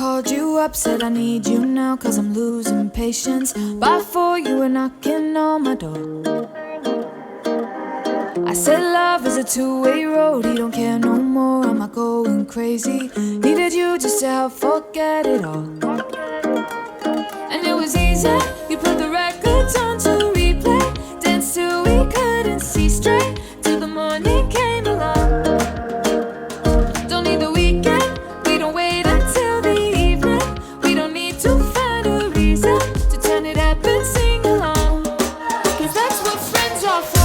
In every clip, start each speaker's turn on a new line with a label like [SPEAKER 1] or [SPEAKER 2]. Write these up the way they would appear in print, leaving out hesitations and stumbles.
[SPEAKER 1] called you up, said I need you now, cause I'm losing patience. By 4 you were knocking on my door. I said love is a two-way road, he don't care no more, am I going crazy? Needed you just to help forget it all. And it was easy, you put the records on to replay, danced till we couldn't see straight, till the morning came along. Don't need the weekend, we don't wait until the evening, we don't need to find a reason to turn it up and sing along, cause that's what friends are for.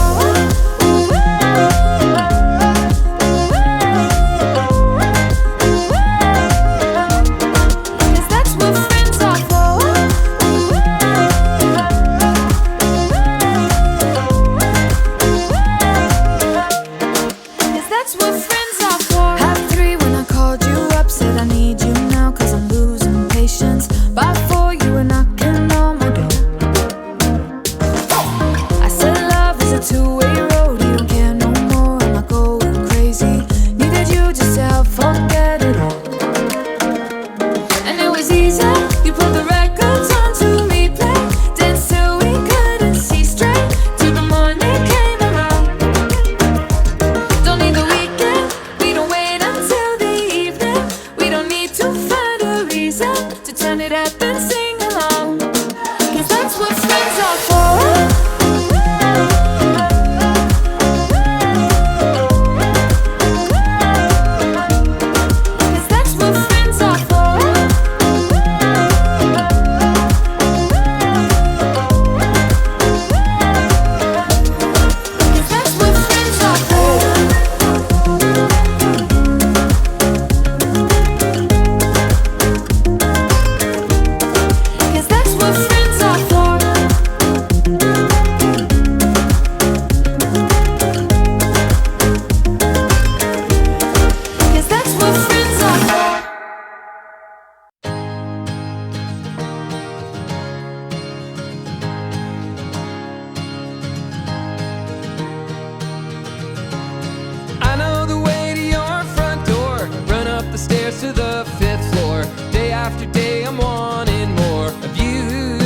[SPEAKER 2] To the 5th floor, day after day I'm wanting more of you.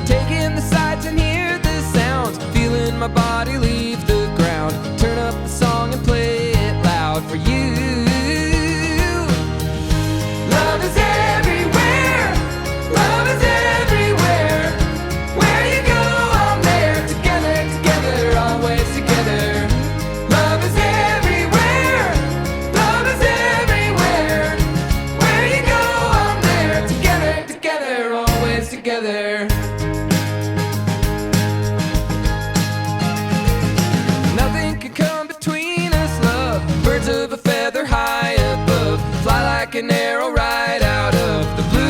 [SPEAKER 2] Taking the sights and hear the sounds, feeling my body leave the ground. Turn up the song and play it loud for you. Love is everywhere, love is everywhere. Where you go, I'm there. Together, together, always together. Love is everywhere, love is everywhere. Where you go, I'm there. Together, together, always together. Nothing can come between us, love. Birds of a feather high above, fly like an arrow right out of the blue.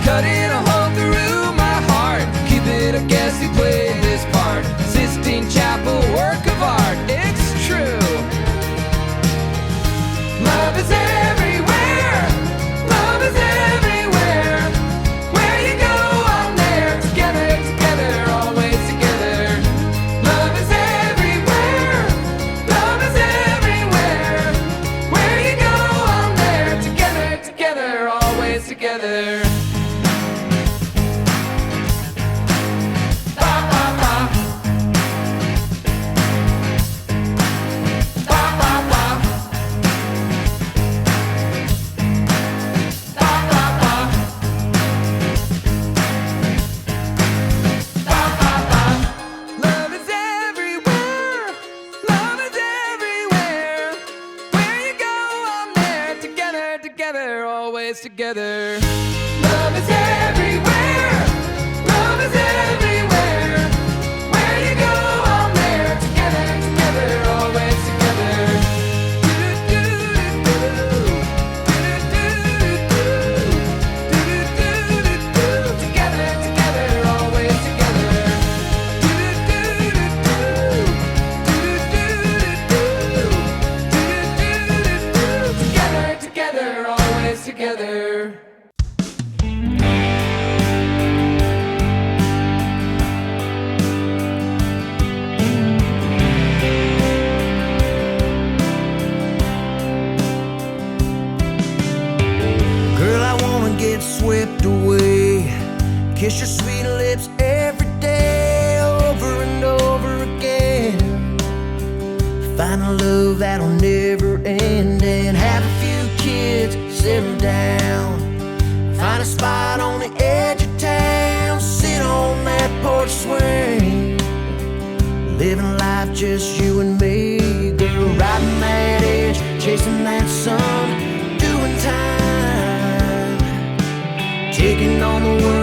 [SPEAKER 2] Cutting a hole through my heart, Cupid, I guess you played this part. Sistine Chapel, work of art, it's true. Love is everywhere, love is everywhere. Where you go, I'm there. Together, together, always together. Love is everywhere, love is everywhere. Where you go, I'm there. Together, together, always together. Ba, ba, ba. Ba, ba, ba. Ba, ba, ba. Ba, ba, ba. Love is everywhere, love is everywhere. Where you go, I'm there. Together, together, always together. Love is everywhere, love is everywhere. Where you go, I'm there. Together, together, always together. Together, together, always together. Together, together, always together.
[SPEAKER 3] get swept away. Kiss your sweet lips every day, over and over again. Find a love that'll never end, and have a few kids, settle down. Find a spot on the edge of town, sit on that porch swing, living life just you and me. Girl, riding that edge, chasing that sun, doing time, taking on the world